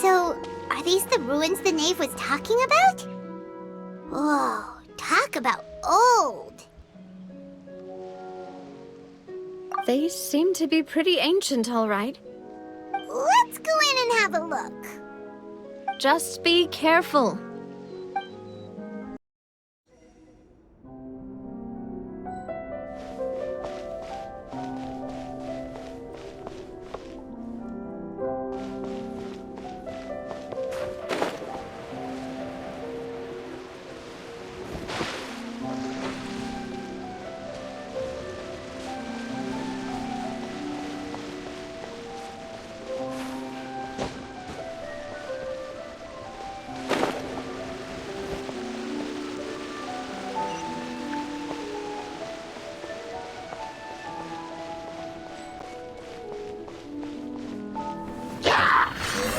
So, are these the ruins the knave was talking about? Whoa, talk about old. They seem to be pretty ancient, all right. Let's go in and have a look. Just be careful.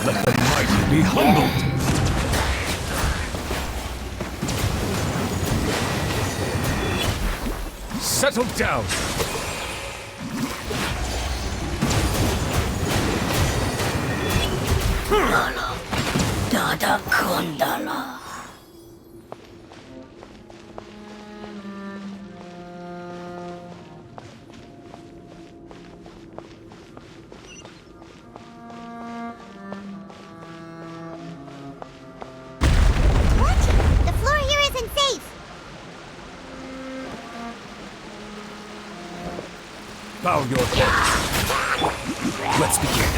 Let the mighty be humbled! Settle down! Dada Kundala. Bow your heads. Let's begin.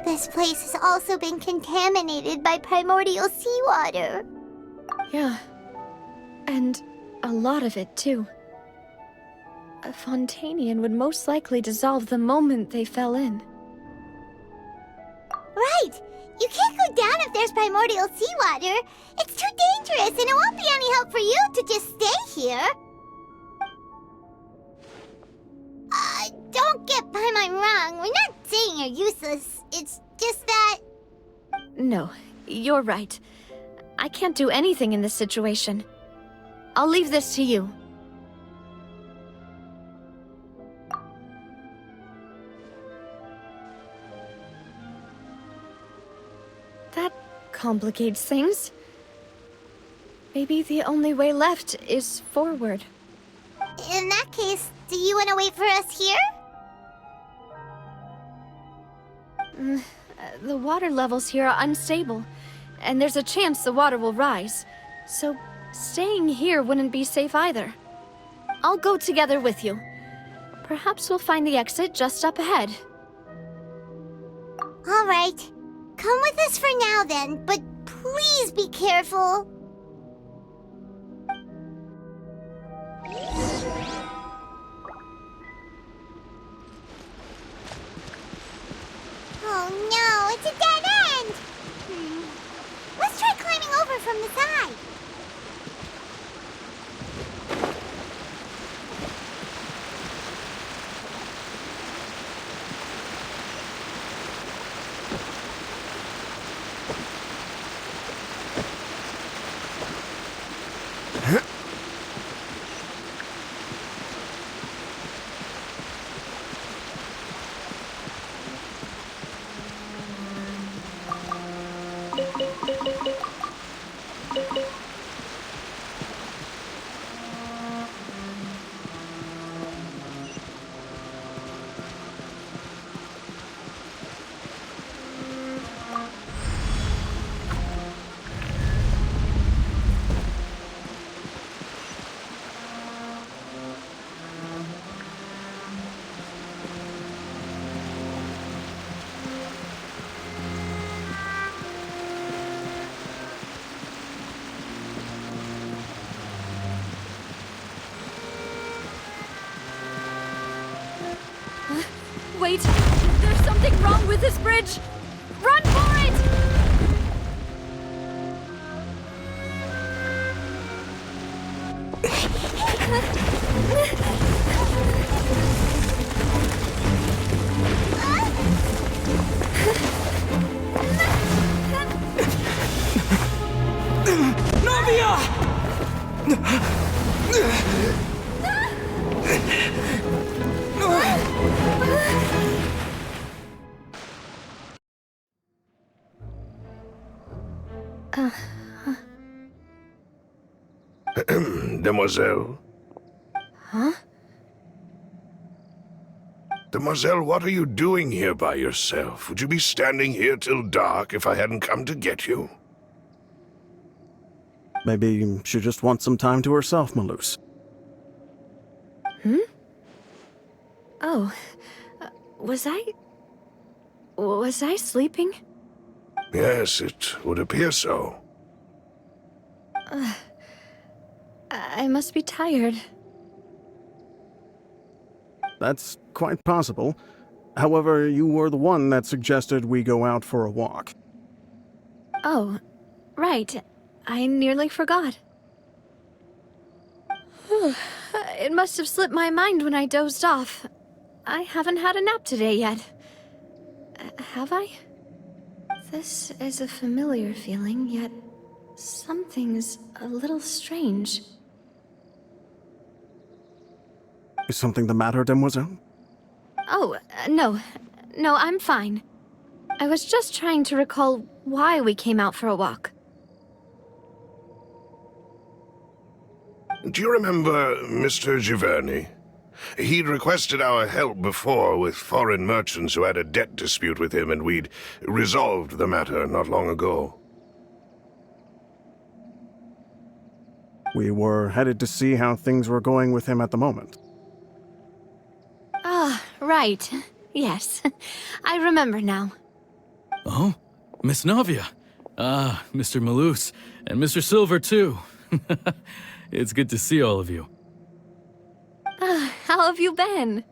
This place has also been contaminated by primordial seawater. Yeah. And a lot of it, too. A Fontanian would most likely dissolve the moment they fell in. Right! You can't go down if there's primordial seawater. It's too dangerous, and it won't be any help for you to just stay here. Don't get by my wrong. We're not saying you're useless. It's just that... No, you're right. I can't do anything in this situation. I'll leave this to you. That complicates things. Maybe the only way left is forward. In that case, do you want to wait for us here? The water levels here are unstable, and there's a chance the water will rise. So, staying here wouldn't be safe either. I'll go together with you. Perhaps we'll find the exit just up ahead. All right. Come with us for now then, but please be careful. Oh no, it's a dead end! Let's try climbing over from the side. Wait! There's something wrong with this bridge! Run for it! Demoiselle? Huh? Demoiselle, what are you doing here by yourself? Would you be standing here till dark if I hadn't come to get you? Maybe she just wants some time to herself, Maloose. Oh, was I sleeping? Yes, it would appear so. I must be tired. That's quite possible. However, you were the one that suggested we go out for a walk. Oh, right. I nearly forgot. It must have slipped my mind when I dozed off. I haven't had a nap today yet. Have I? This is a familiar feeling, yet something's a little strange. Is something the matter, Demoiselle? Oh, no. No, I'm fine. I was just trying to recall why we came out for a walk. Do you remember Mr. Giverny? He'd requested our help before with foreign merchants who had a debt dispute with him, and we'd resolved the matter not long ago. We were headed to see how things were going with him at the moment. Ah, right. Yes. I remember now. Oh, Miss Navia. Ah, Mr. Maloose, and Mr. Silver, too. It's good to see all of you. How have you been?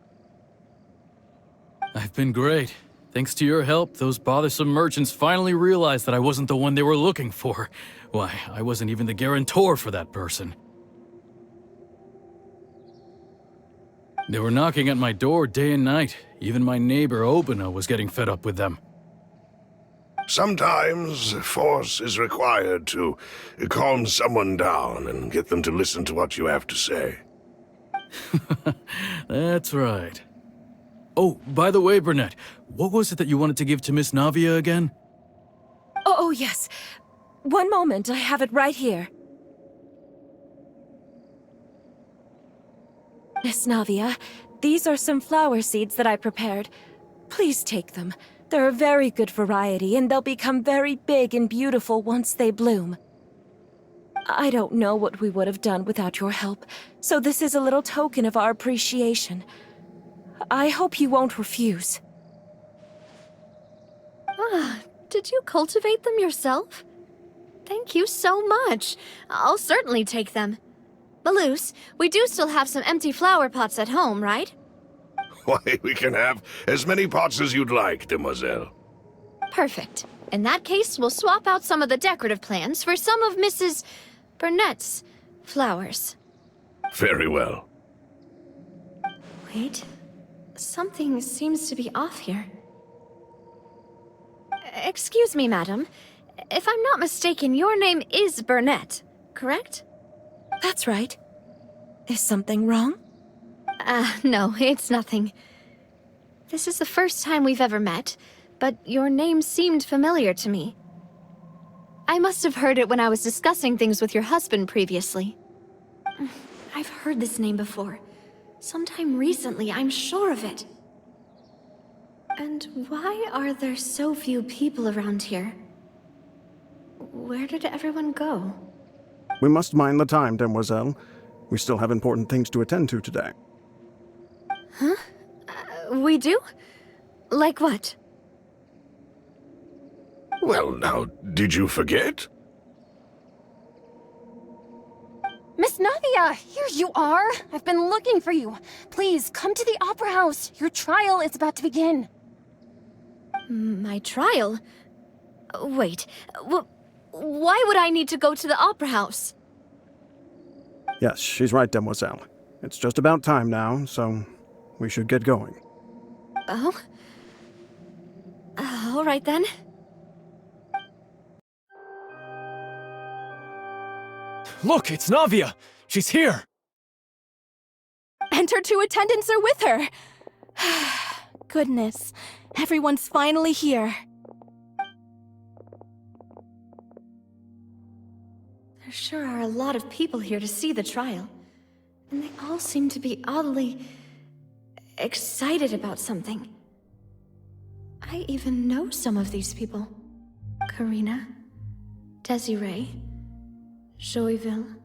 I've been great. Thanks to your help, those bothersome merchants finally realized that I wasn't the one they were looking for. Why, I wasn't even the guarantor for that person. They were knocking at my door day and night. Even my neighbor, Obina, was getting fed up with them. Sometimes force is required to calm someone down and get them to listen to what you have to say. That's right. Oh, by the way, Burnett, what was it that you wanted to give to Miss Navia again? Oh, yes. One moment, I have it right here. Miss Navia, these are some flower seeds that I prepared. Please take them. They're a very good variety, and they'll become very big and beautiful once they bloom. I don't know what we would have done without your help, so this is a little token of our appreciation. I hope you won't refuse. Ah, did you cultivate them yourself? Thank you so much. I'll certainly take them. Maloose, we do still have some empty flower pots at home, right? Why, we can have as many pots as you'd like, demoiselle. Perfect. In that case, we'll swap out some of the decorative plants for some of Mrs. Burnett's flowers. Very well. Wait. Something seems to be off here. Excuse me, madam. If I'm not mistaken, your name is Burnett, correct? That's right. Is something wrong? No, it's nothing. This is the first time we've ever met, but your name seemed familiar to me. I must have heard it when I was discussing things with your husband previously. I've heard this name before. Sometime recently, I'm sure of it. And why are there so few people around here? Where did everyone go? We must mind the time, demoiselle. We still have important things to attend to today. Huh? We do? Like what? Well, now, did you forget? Miss Navia, here you are. I've been looking for you. Please, come to the Opera House. Your trial is about to begin. My trial? Wait, why would I need to go to the Opera House? Yes, she's right, demoiselle. It's just about time now, so we should get going. Oh? All right then. Look, it's Navia! She's here! And her two attendants are with her. Goodness, everyone's finally here. There sure are a lot of people here to see the trial. And they all seem to be oddly excited about something. I even know some of these people. Karina, Desiree, Joyville,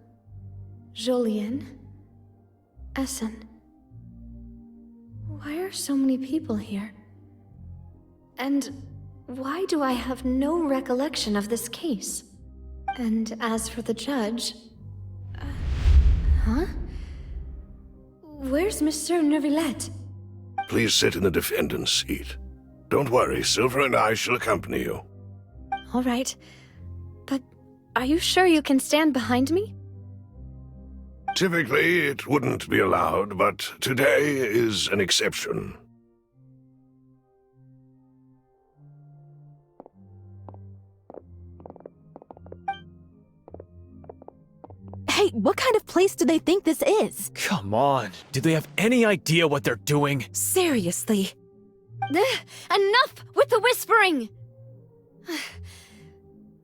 Jolien, Essen. Why are so many people here? And why do I have no recollection of this case? And as for the judge... huh? Where's Monsieur Neuvillette? Please sit in the defendant's seat. Don't worry, Silver and I shall accompany you. All right. But are you sure you can stand behind me? Typically, it wouldn't be allowed, but today is an exception. Hey, what kind of place do they think this is? Come on, do they have any idea what they're doing? Seriously. Enough with the whispering!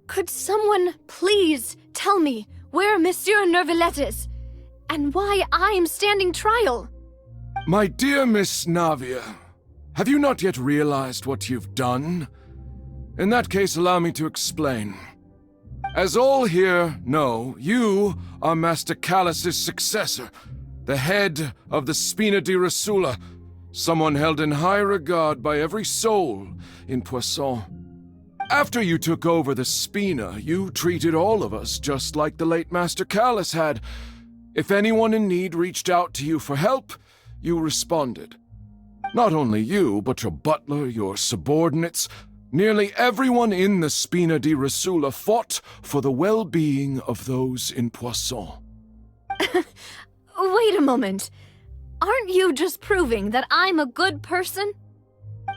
Could someone please tell me where Monsieur Neuvillette is? And why I'm standing trial? My dear Miss Navia, have you not yet realized what you've done? In that case, allow me to explain. As all here know, you are Master Callus's successor, the head of the Spina di Rosula, someone held in high regard by every soul in Poisson. After you took over the Spina, you treated all of us just like the late Master Callus had. If anyone in need reached out to you for help, you responded. Not only you, but your butler, your subordinates, nearly everyone in the Spina di Rosula fought for the well-being of those in Poisson. Wait a moment. Aren't you just proving that I'm a good person?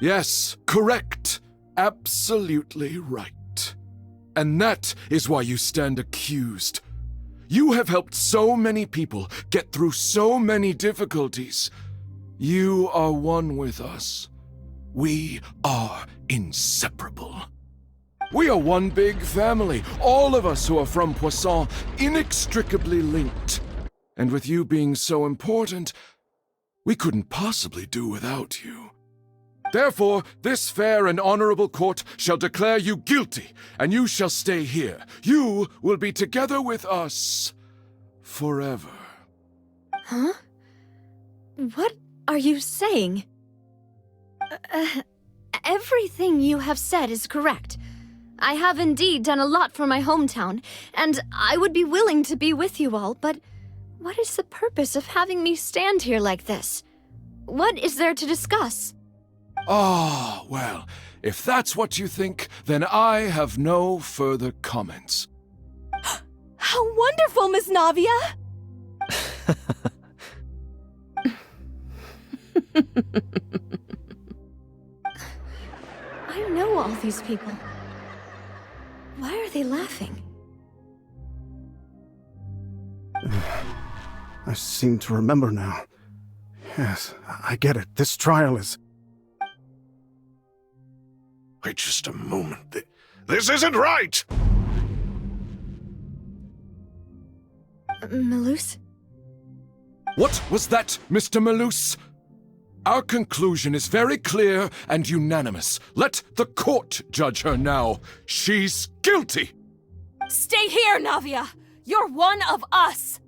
Yes, correct. Absolutely right. And that is why you stand accused. You have helped so many people get through so many difficulties. You are one with us. We are inseparable. We are one big family, all of us who are from Poisson, inextricably linked. And with you being so important, we couldn't possibly do without you. Therefore, this fair and honorable court shall declare you guilty, and you shall stay here. You will be together with us forever. Huh? What are you saying? Everything you have said is correct. I have indeed done a lot for my hometown, and I would be willing to be with you all, but what is the purpose of having me stand here like this? What is there to discuss? Ah, well, if that's what you think, then I have no further comments. How wonderful, Miss Navia! I know all these people. Why are they laughing? I seem to remember now. Yes, I get it. This trial is... Wait just a moment. This isn't right! Malus? What was that, Mr. Malus? Our conclusion is very clear and unanimous. Let the court judge her now. She's guilty! Stay here, Navia! You're one of us!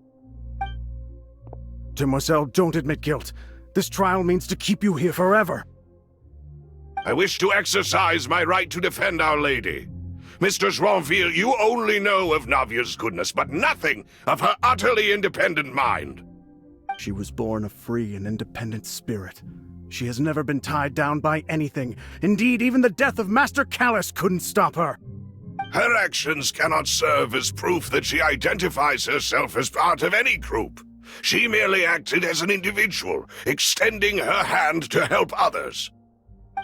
Demoiselle, don't admit guilt. This trial means to keep you here forever. I wish to exercise my right to defend Our Lady. Mr. Joinville, you only know of Navia's goodness, but nothing of her utterly independent mind. She was born a free and independent spirit. She has never been tied down by anything. Indeed, even the death of Master Callus couldn't stop her. Her actions cannot serve as proof that she identifies herself as part of any group. She merely acted as an individual, extending her hand to help others.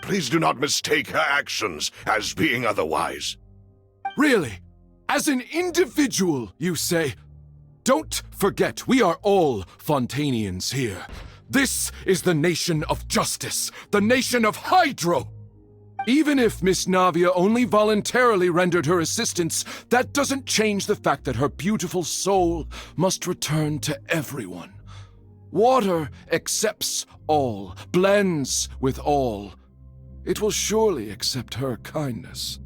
Please do not mistake her actions as being otherwise. Really? As an individual, you say? Don't forget, we are all Fontanians here. This is the nation of justice, the nation of Hydro! Even if Miss Navia only voluntarily rendered her assistance, that doesn't change the fact that her beautiful soul must return to everyone. Water accepts all, blends with all. It will surely accept her kindness.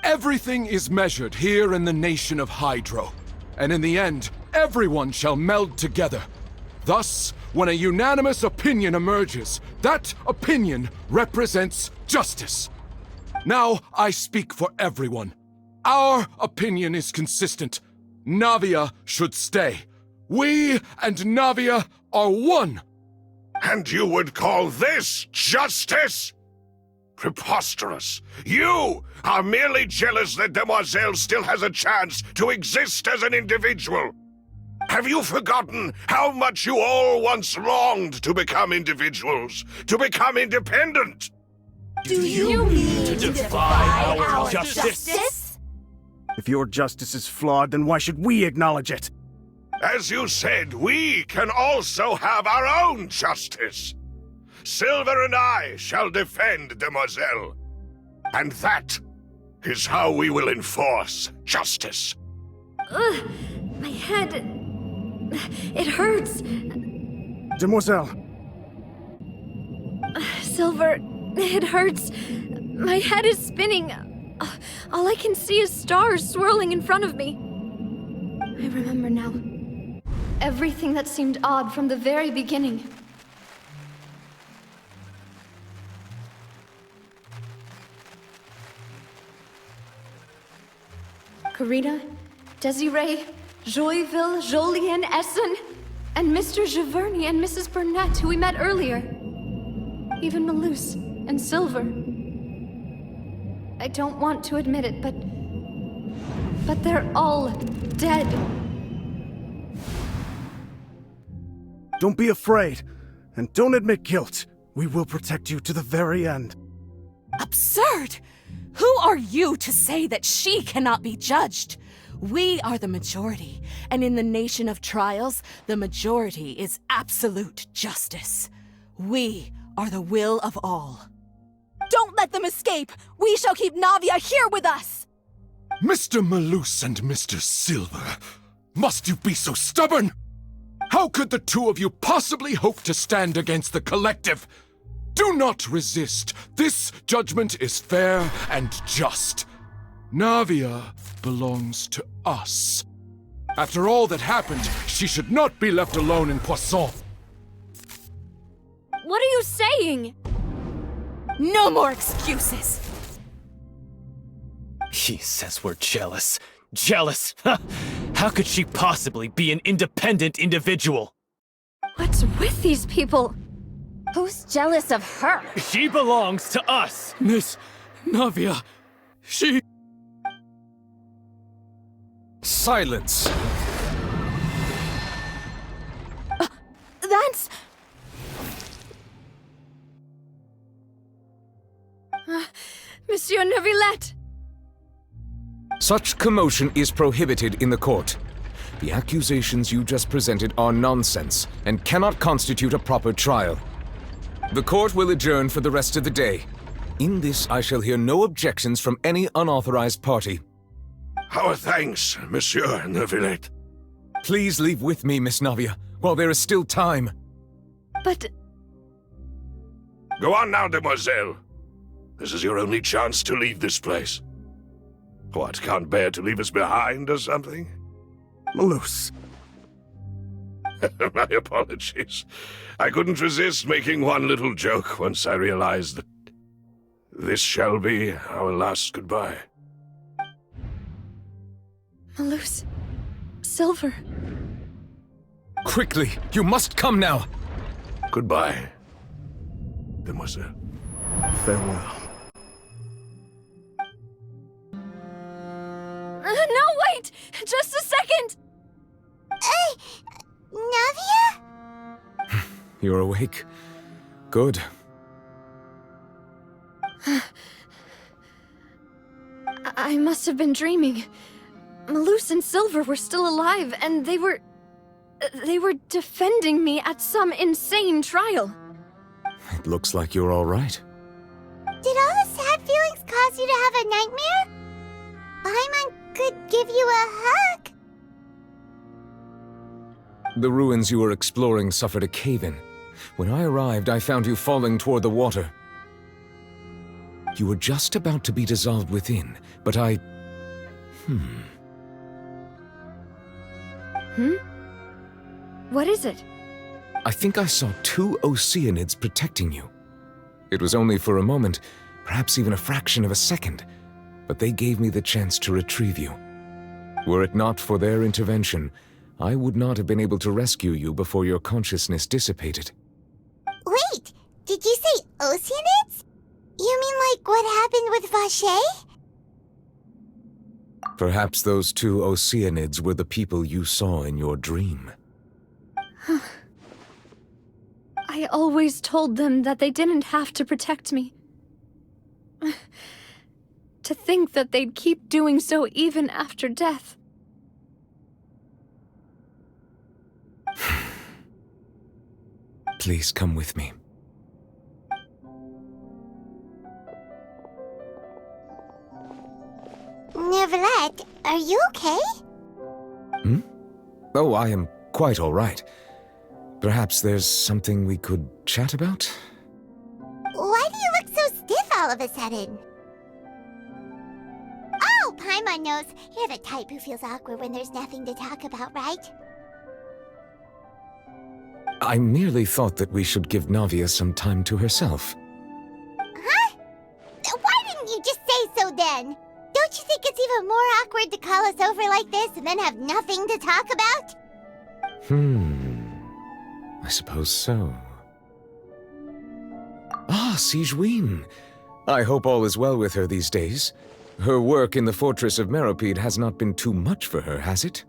Everything is measured here in the nation of Hydro, and in the end, everyone shall meld together. Thus, when a unanimous opinion emerges, that opinion represents justice. Now I speak for everyone. Our opinion is consistent. Navia should stay. We and Navia are one. And you would call this justice? Preposterous. You are merely jealous that Demoiselle still has a chance to exist as an individual. Have you forgotten how much you all once longed to become individuals, to become independent? Do you mean to defy our justice? If your justice is flawed, then why should we acknowledge it? As you said, we can also have our own justice. Silver and I shall defend Demoiselle. And that is how we will enforce justice. Ugh, my head... it hurts. Demoiselle! Silver, it hurts. My head is spinning. All I can see is stars swirling in front of me. I remember now. Everything that seemed odd from the very beginning. Karina, Desiree, Joyville, Jolien, Essen, and Mr. Giverny and Mrs. Burnett, who we met earlier. Even Malus and Silver. I don't want to admit it, but they're all dead. Don't be afraid, and don't admit guilt. We will protect you to the very end. Absurd! Who are you to say that she cannot be judged? We are the majority, and in the nation of trials, the majority is absolute justice. We are the will of all. Don't let them escape! We shall keep Navia here with us! Mr. Malus and Mr. Silver, must you be so stubborn? How could the two of you possibly hope to stand against the collective? Do not resist. This judgment is fair and just. Navia belongs to us. After all that happened, she should not be left alone in Poisson. What are you saying? No more excuses! He says we're jealous. Jealous? How could she possibly be an independent individual? What's with these people? Who's jealous of her? She belongs to us! Miss Navia, she... Silence! That's... Monsieur Neuvillette! Such commotion is prohibited in the court. The accusations you just presented are nonsense and cannot constitute a proper trial. The court will adjourn for the rest of the day. In this, I shall hear no objections from any unauthorized party. Our thanks, Monsieur Neuvillette. Please leave with me, Miss Navia, while there is still time. But... Go on now, Demoiselle. This is your only chance to leave this place. What, can't bear to leave us behind or something? Malus. My apologies. I couldn't resist making one little joke once I realized that this shall be our last goodbye. Malus... Silver... Quickly, you must come now! Goodbye, Demoiselle. Farewell. No, wait! Just a second! Navia? You're awake. Good. I must have been dreaming. Malus and Silver were still alive, and they were They were defending me at some insane trial. It looks like you're all right. Did all the sad feelings cause you to have a nightmare? Paimon could give you a hug. The ruins you were exploring suffered a cave-in. When I arrived, I found you falling toward the water. You were just about to be dissolved within, but I... What is it? I think I saw 2 Oceanids protecting you. It was only for a moment, perhaps even a fraction of a second, but they gave me the chance to retrieve you. Were it not for their intervention, I would not have been able to rescue you before your consciousness dissipated. Wait, did you say Oceanids? You mean like what happened with Vache? Perhaps those 2 Oceanids were the people you saw in your dream. I always told them that they didn't have to protect me. To think that they'd keep doing so even after death. Please come with me. Neverlet, are you okay? Oh, I am quite all right. Perhaps there's something we could chat about? Why do you look so stiff all of a sudden? Oh, Paimon knows. You're the type who feels awkward when there's nothing to talk about, right? I merely thought that we should give Navia some time to herself. Huh? Why didn't you just say so then? Don't you think it's even more awkward to call us over like this and then have nothing to talk about? I suppose so. Ah, Sigewinne. I hope all is well with her these days. Her work in the Fortress of Meropide has not been too much for her, has it?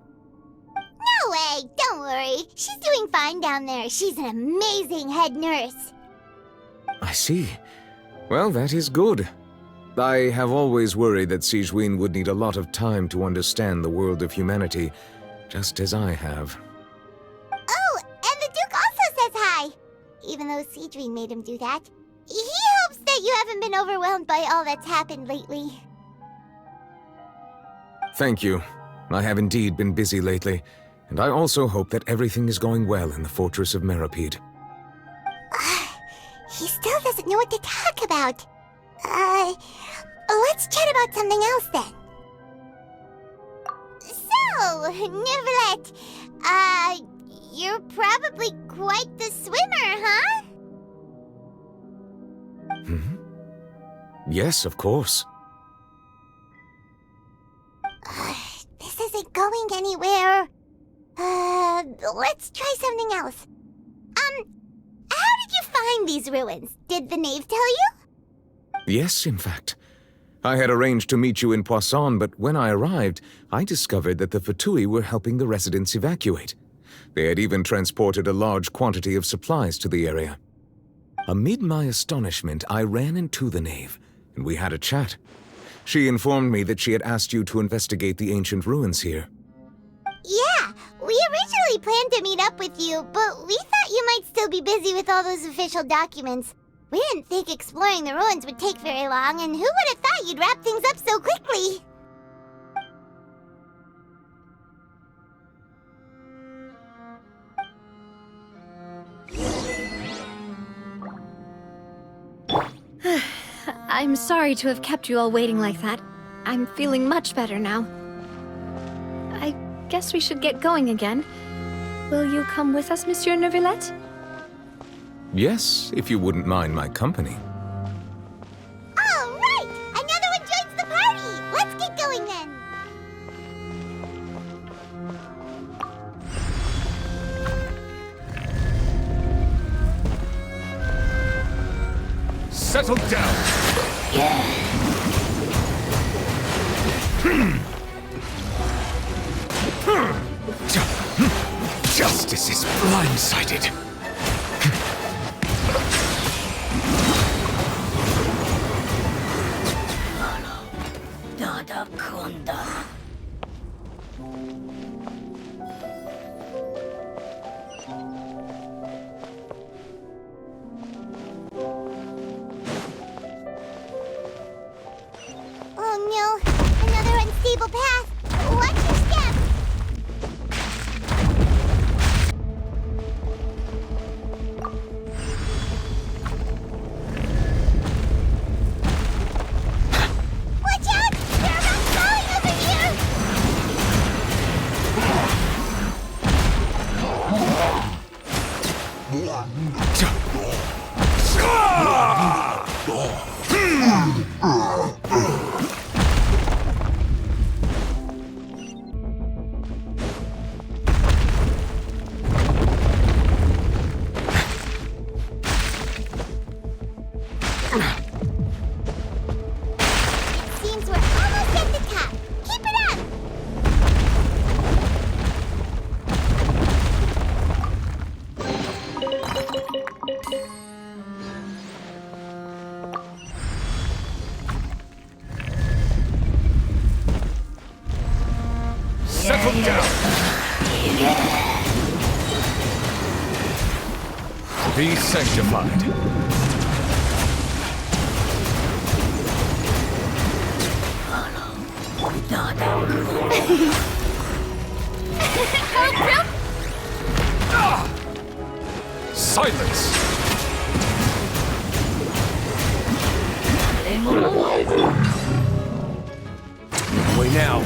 No way! Don't worry. She's doing fine down there. She's an amazing head nurse. I see. Well, that is good. I have always worried that Sigewinne would need a lot of time to understand the world of humanity, just as I have. Oh, and the Duke also says hi! Even though Sigewinne made him do that. He hopes that you haven't been overwhelmed by all that's happened lately. Thank you. I have indeed been busy lately, and I also hope that everything is going well in the Fortress of Meropide. He still doesn't know what to talk about. Let's chat about something else then. So, Neverlet, you're probably quite the swimmer, huh? Yes, of course. This isn't going anywhere. Let's try something else. How did you find these ruins? Did the knave tell you? Yes, in fact. I had arranged to meet you in Poisson, but when I arrived, I discovered that the Fatui were helping the residents evacuate. They had even transported a large quantity of supplies to the area. Amid my astonishment, I ran into the knave, and we had a chat. She informed me that she had asked you to investigate the ancient ruins here. Yeah, we originally planned to meet up with you, but we thought you might still be busy with all those official documents. We didn't think exploring the ruins would take very long, and who would have thought you'd wrap things up so quickly? I'm sorry to have kept you all waiting like that. I'm feeling much better now. I guess we should get going again. Will you come with us, Monsieur Neuvillette? Yes, if you wouldn't mind my company. All right! Another one joins the party! Let's get going then! Settle down! Justice is blindsided. him down! Be sanctified. Silence! Away now.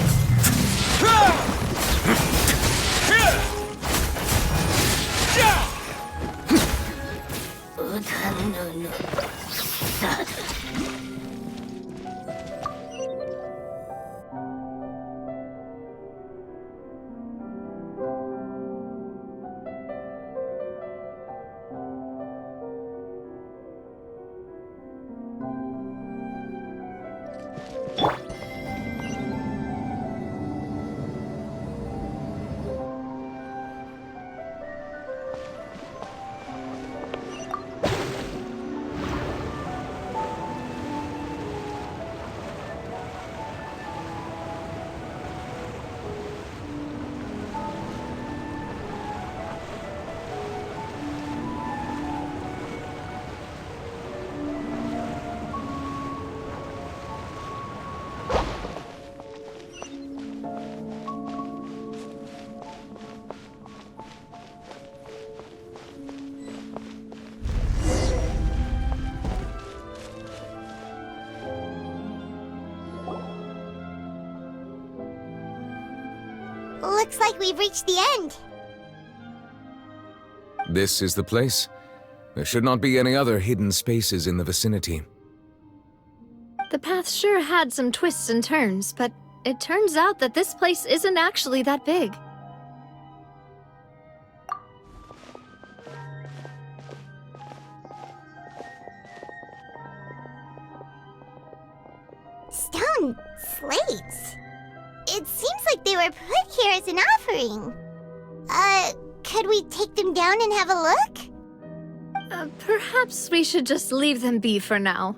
Looks like we've reached the end. This is the place. There should not be any other hidden spaces in the vicinity. The path sure had some twists and turns, but it turns out that this place isn't actually that big. Stone slates. It seems like they were put here as an offering. Could we take them down and have a look? Perhaps we should just leave them be for now.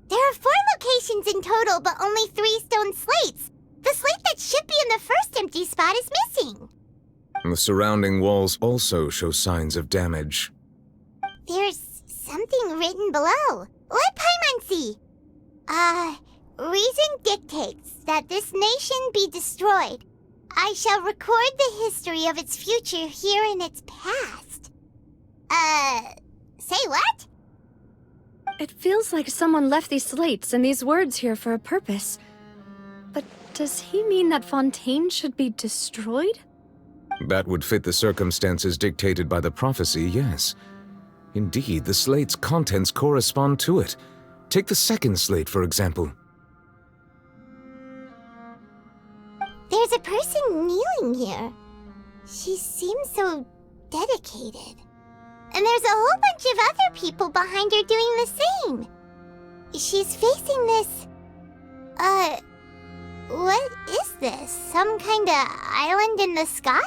There are 4 locations in total, but only 3 stone slates. The slate that should be in the first empty spot is missing. The surrounding walls also show signs of damage. There's something written below. Let Paimon see. Reason dictates that this nation be destroyed. I shall record the history of its future here in its past. Say what? It feels like someone left these slates and these words here for a purpose. But does he mean that Fontaine should be destroyed? That would fit the circumstances dictated by the prophecy, yes. Indeed, the slate's contents correspond to it. Take the second slate, for example. There's a person kneeling here. She seems so dedicated. And there's a whole bunch of other people behind her doing the same. She's facing this... what is this? Some kind of island in the sky?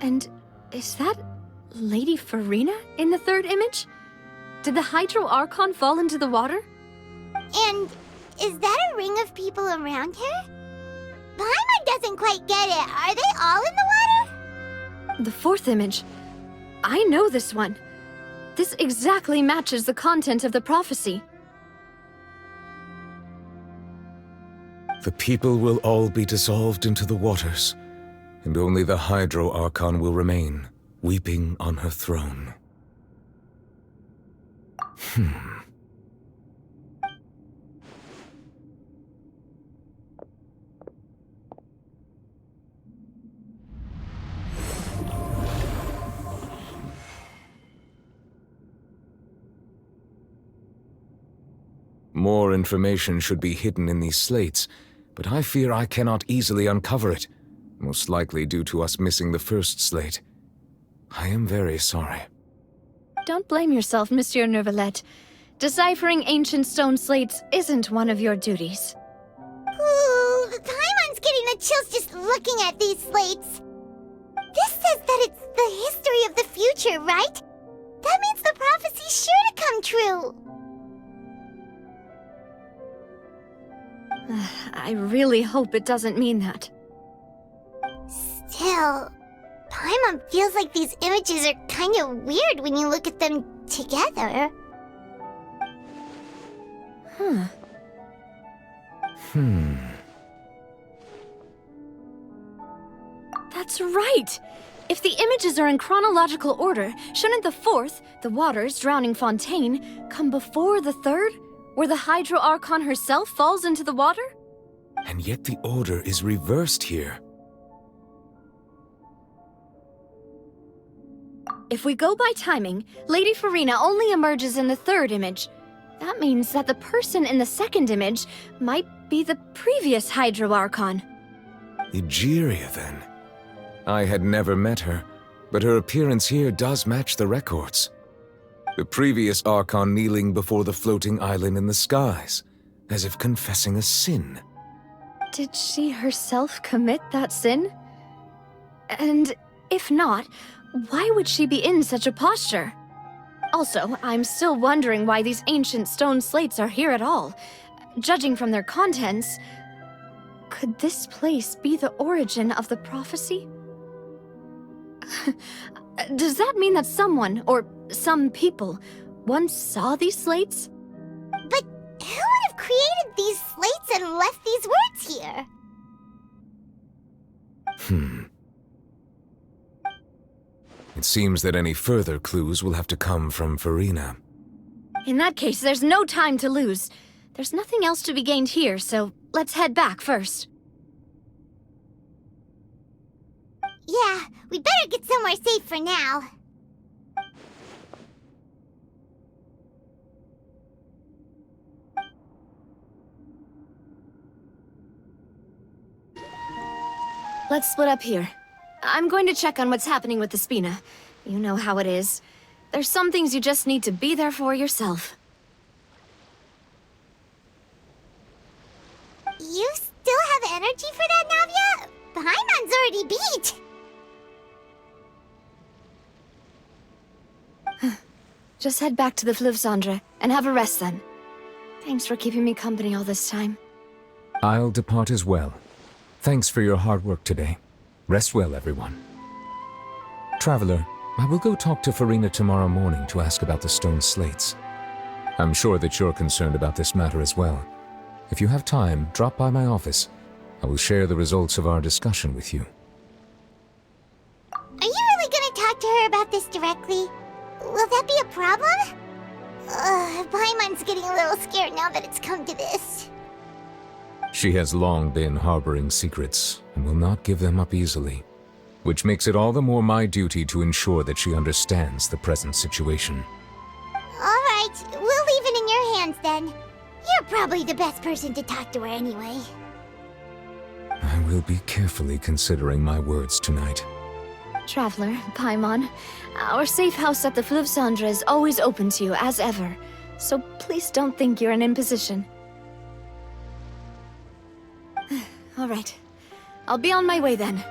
And is that Lady Farina in the third image? Did the Hydro Archon fall into the water? And is that a ring of people around her? Paimon doesn't quite get it. Are they all in the water? The fourth image. I know this one. This exactly matches the content of the prophecy. The people will all be dissolved into the waters, and only the Hydro Archon will remain, weeping on her throne. More information should be hidden in these slates, but I fear I cannot easily uncover it, most likely due to us missing the first slate. I am very sorry. Don't blame yourself, Monsieur Neuvillette. Deciphering ancient stone slates isn't one of your duties. Ooh, Paimon's getting the chills just looking at these slates. This says that it's the history of the future, right? That means the prophecy's sure to come true. I really hope it doesn't mean that. Still, Paimon feels like these images are kind of weird when you look at them together. That's right! If the images are in chronological order, shouldn't the fourth, the water's drowning fontaine, come before the third, where the Hydro Archon herself falls into the water? And yet the order is reversed here. If we go by timing, Lady Farina only emerges in the third image. That means that the person in the second image might be the previous Hydro Archon. Egeria, then. I had never met her, but her appearance here does match the records. The previous Archon kneeling before the floating island in the skies, as if confessing a sin. Did she herself commit that sin? And if not, why would she be in such a posture? Also, I'm still wondering why these ancient stone slates are here at all. Judging from their contents, could this place be the origin of the prophecy? Does that mean that someone, or some people, once saw these slates? But who would have created these slates and left these words here? It seems that any further clues will have to come from Farina. In that case, there's no time to lose. There's nothing else to be gained here, so let's head back first. Yeah, we better get somewhere safe for now. Let's split up here. I'm going to check on what's happening with the Spina. You know how it is. There's some things you just need to be there for yourself. You still have energy for that, Navia? Paimon's already beat. Just head back to the Fleuve Cendre and have a rest then. Thanks for keeping me company all this time. I'll depart as well. Thanks for your hard work today. Rest well, everyone. Traveler, I will go talk to Farina tomorrow morning to ask about the stone slates. I'm sure that you're concerned about this matter as well. If you have time, drop by my office. I will share the results of our discussion with you. Are you really gonna talk to her about this directly? Will that be a problem? Paimon's getting a little scared now that it's come to this. She has long been harboring secrets and will not give them up easily, which makes it all the more my duty to ensure that she understands the present situation. All right, we'll leave it in your hands then. You're probably the best person to talk to her anyway. I will be carefully considering my words tonight. Traveler, Paimon, our safe house at the Fleuve Cendre is always open to you as ever, so please don't think you're an imposition. All right, I'll be on my way then.